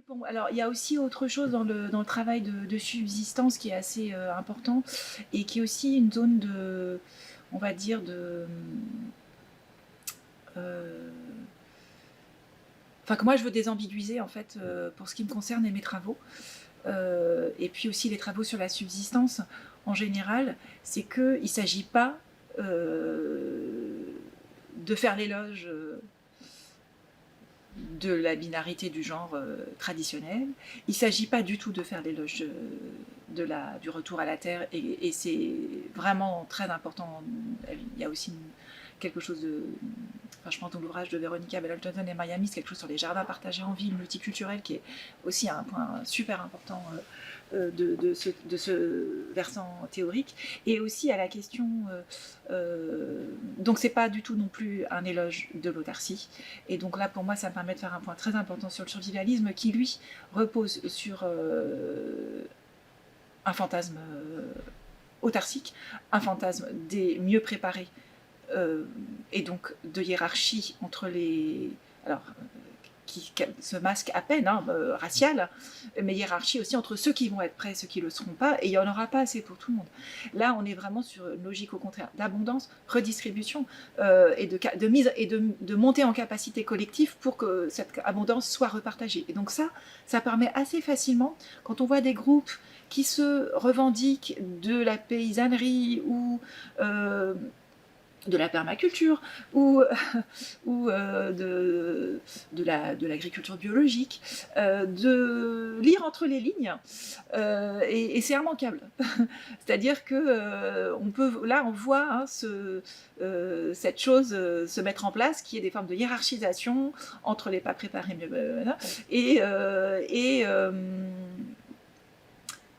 Bon, alors il y a aussi autre chose dans le travail de subsistance qui est assez important et qui est aussi une zone de, on va dire, euh, enfin que moi je veux désambiguïser en fait pour ce qui me concerne et mes travaux. Et puis aussi les travaux sur la subsistance en général, c'est qu'il ne s'agit pas de faire l'éloge de la binarité du genre traditionnel. Il ne s'agit pas du tout de faire l'éloge du retour à la Terre, et c'est vraiment très important. Il y a aussi quelque chose de... Enfin, je pense dans l'ouvrage de Veronica Bell-Johnson et Miami, c'est quelque chose sur les jardins partagés en ville, multiculturels, qui est aussi un point super important de ce versant théorique, et aussi à la question donc c'est pas du tout non plus un éloge de l'autarcie, et donc là pour moi ça me permet de faire un point très important sur le survivalisme qui lui repose sur un fantasme autarcique, un fantasme des mieux préparés, et donc de hiérarchie entre les... Alors, qui se masque à peine, raciale, mais hiérarchie aussi entre ceux qui vont être prêts et ceux qui ne le seront pas, et il n'y en aura pas assez pour tout le monde. Là, on est vraiment sur une logique au contraire d'abondance, redistribution, et de mise et de montée en capacité collective pour que cette abondance soit repartagée. Et donc ça permet assez facilement, quand on voit des groupes qui se revendiquent de la paysannerie ou de la permaculture ou, de l'agriculture biologique, de lire entre les lignes, et c'est immanquable. C'est-à-dire que là on voit cette chose se mettre en place, qui est des formes de hiérarchisation entre les pas préparés, et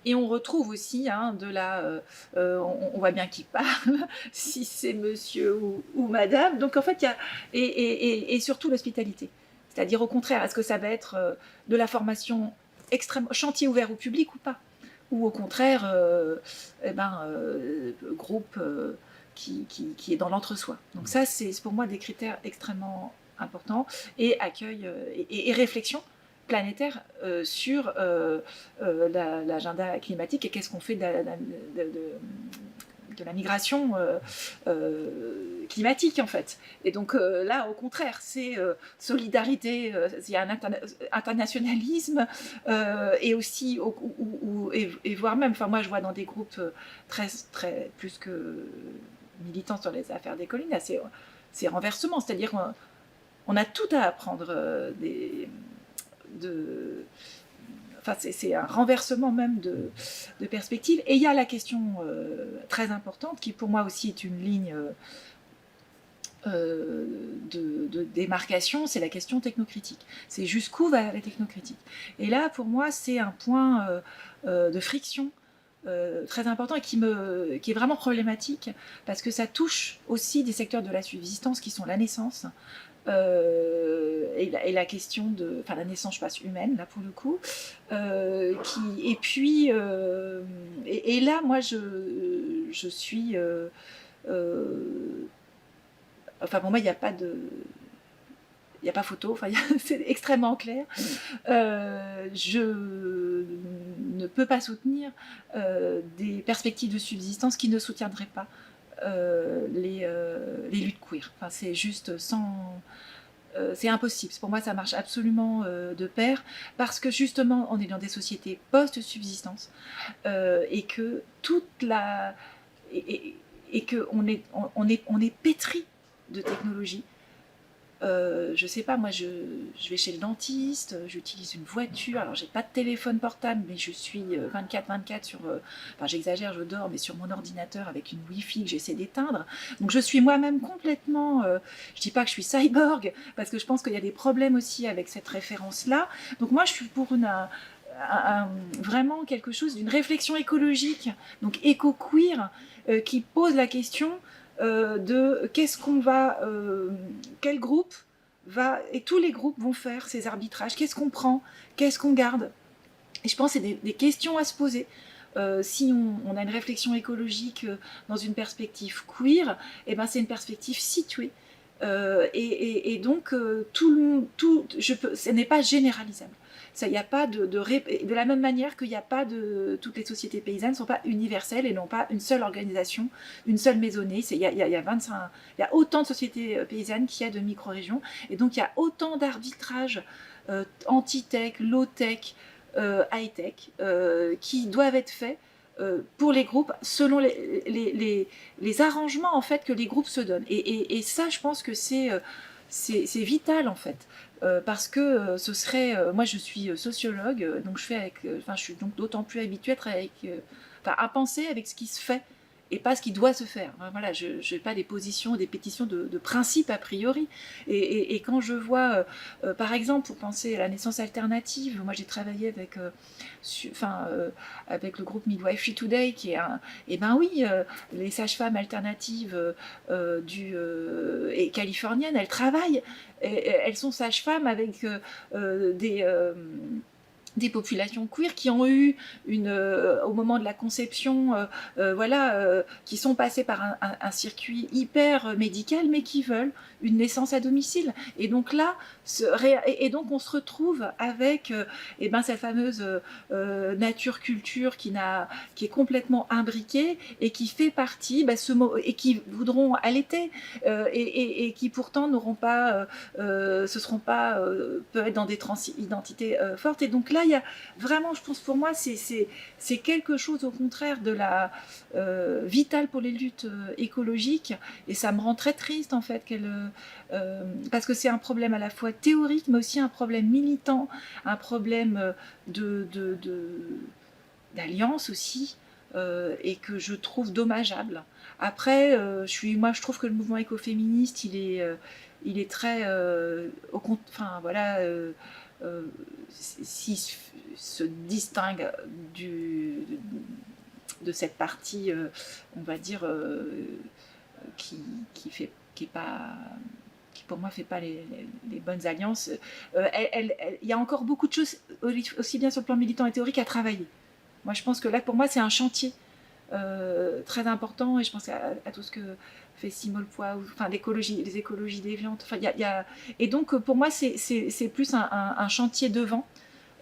et on retrouve aussi de la... on voit bien qui parle, si c'est monsieur ou madame. Donc en fait, il y a... Et surtout l'hospitalité. C'est-à-dire au contraire, est-ce que ça va être de la formation extrême, chantier ouvert au public ou pas? Ou au contraire, groupe qui est dans l'entre-soi. Donc ça, c'est pour moi des critères extrêmement importants. Et accueil et réflexion planétaire sur l'agenda climatique, et qu'est-ce qu'on fait de la migration climatique en fait. Et donc là au contraire c'est solidarité, il y a un internationalisme, et aussi et voire même, enfin moi je vois dans des groupes très plus que militants sur les affaires des collines, c'est renversement, c'est-à-dire on a tout à apprendre enfin, c'est un renversement même de perspective. Et il y a la question très importante, qui pour moi aussi est une ligne de démarcation, c'est la question technocritique. C'est jusqu'où va la technocritique. Et là, pour moi, c'est un point de friction très important, et qui est vraiment problématique, parce que ça touche aussi des secteurs de la subsistance qui sont la naissance, et la question de... Enfin, la naissance, je passe humaine, là, pour le coup. Et puis... et là, moi, je suis... enfin, pour moi, il n'y a pas de... Il n'y a pas photo, enfin, c'est extrêmement clair. Je ne peux pas soutenir des perspectives de subsistance qui ne soutiendraient pas les luttes queer. Enfin, c'est juste sans... c'est impossible. Pour moi, ça marche absolument de pair, parce que justement, on est dans des sociétés post-subsistance, et que toute la... Et que on est pétri de technologie. Je sais pas, moi je vais chez le dentiste, j'utilise une voiture, alors j'ai pas de téléphone portable, mais je suis 24/24 sur, enfin j'exagère, je dors, mais sur mon ordinateur avec une wifi que j'essaie d'éteindre. Donc je suis moi-même complètement, je dis pas que je suis cyborg, parce que je pense qu'il y a des problèmes aussi avec cette référence-là. Donc moi je suis pour vraiment quelque chose d'une réflexion écologique, donc éco-queer, qui pose la question de qu'est-ce qu'on va, quel groupe va, et tous les groupes vont faire ces arbitrages, qu'est-ce qu'on prend, qu'est-ce qu'on garde. Et je pense que c'est des questions à se poser. Si on a une réflexion écologique dans une perspective queer, et ben c'est une perspective située, Et donc, ce n'est pas généralisable. Il n'y a pas de la même manière qu'il n'y a pas toutes les sociétés paysannes ne sont pas universelles et n'ont pas une seule organisation, une seule maisonnée. Il y a autant de sociétés paysannes qu'il y a de micro-régions. Et donc, il y a autant d'arbitrages anti-tech, low-tech, high-tech, qui doivent être faits pour les groupes selon les arrangements en fait que les groupes se donnent. Et ça, je pense que c'est vital en fait. Parce que ce serait... moi, je suis sociologue, donc je suis donc d'autant plus habituée à penser avec ce qui se fait et pas ce qui doit se faire. Voilà, je n'ai pas des positions, des pétitions de principe a priori. Et quand je vois, par exemple, pour penser à la naissance alternative, moi j'ai travaillé avec le groupe Midwifery Today, qui est et ben oui, les sages-femmes alternatives et californiennes, elles travaillent, elles sont sages-femmes avec des populations queer qui ont eu au moment de la conception, qui sont passées par un circuit hyper médical, mais qui veulent une naissance à domicile. Et donc là, on se retrouve avec cette fameuse nature-culture qui est complètement imbriquée et qui fait partie, et qui voudront allaiter, et qui pourtant n'auront pas, peuvent être dans des transidentités fortes. Et donc là, il y a vraiment, je pense, pour moi, c'est quelque chose au contraire de la vital pour les luttes écologiques, et ça me rend très triste en fait parce que c'est un problème à la fois théorique mais aussi un problème militant, un problème d'alliance aussi, et que je trouve dommageable. Après, je trouve que le mouvement écoféministe, il est très s'il se distingue de cette partie, on va dire, qui pour moi fait pas les bonnes alliances. Il y a encore beaucoup de choses, aussi bien sur le plan militant et théorique, à travailler. Moi, je pense que là, pour moi, c'est un chantier très important, et je pense à tout ce que fait Simone Poix, les écologies déviantes. Et donc, pour moi, c'est plus un chantier devant.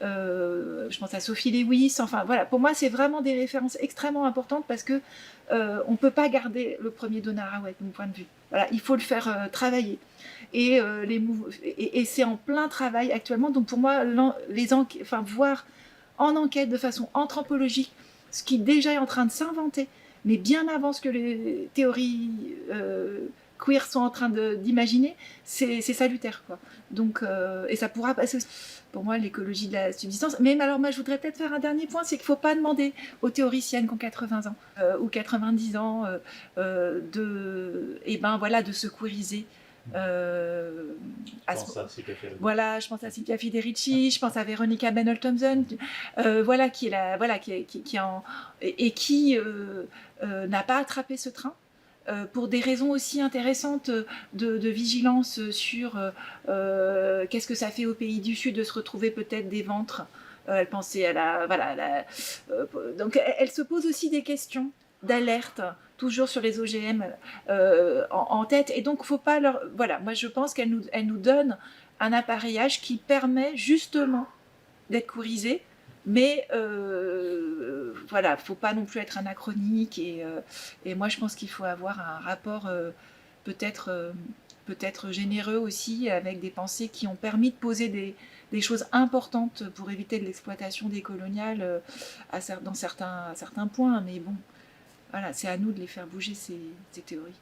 Je pense à Sophie Lewis. Enfin, voilà, pour moi, c'est vraiment des références extrêmement importantes parce que on ne peut pas garder le premier Donna Haraway, de mon point de vue. Voilà, il faut le faire travailler. Et c'est en plein travail actuellement. Donc, pour moi, voir en enquête de façon anthropologique ce qui déjà est en train de s'inventer, mais bien avant ce que les théories queer sont en train d'imaginer, c'est salutaire, quoi. Donc, et ça pourra passer aussi, pour moi, l'écologie de la subsistance. Mais alors, moi, je voudrais peut-être faire un dernier point, c'est qu'il ne faut pas demander aux théoriciennes qui ont 80 ans ou 90 ans de se queeriser. Voilà, je pense à Silvia Federici, je pense à Veronica Bennell-Thompson, qui n'a pas attrapé ce train. Pour des raisons aussi intéressantes de vigilance sur qu'est-ce que ça fait au pays du Sud de se retrouver peut-être des ventres. Elle pensait donc elle se pose aussi des questions d'alerte, toujours sur les OGM en tête. Et donc, faut pas leur... Voilà, moi je pense qu'elle nous donne un appareillage qui permet justement d'être queerisé, mais faut pas non plus être anachronique. Et moi, je pense qu'il faut avoir un rapport peut-être généreux aussi, avec des pensées qui ont permis de poser des choses importantes pour éviter de l'exploitation décoloniale dans certains points. Mais bon, voilà, c'est à nous de les faire bouger, ces théories.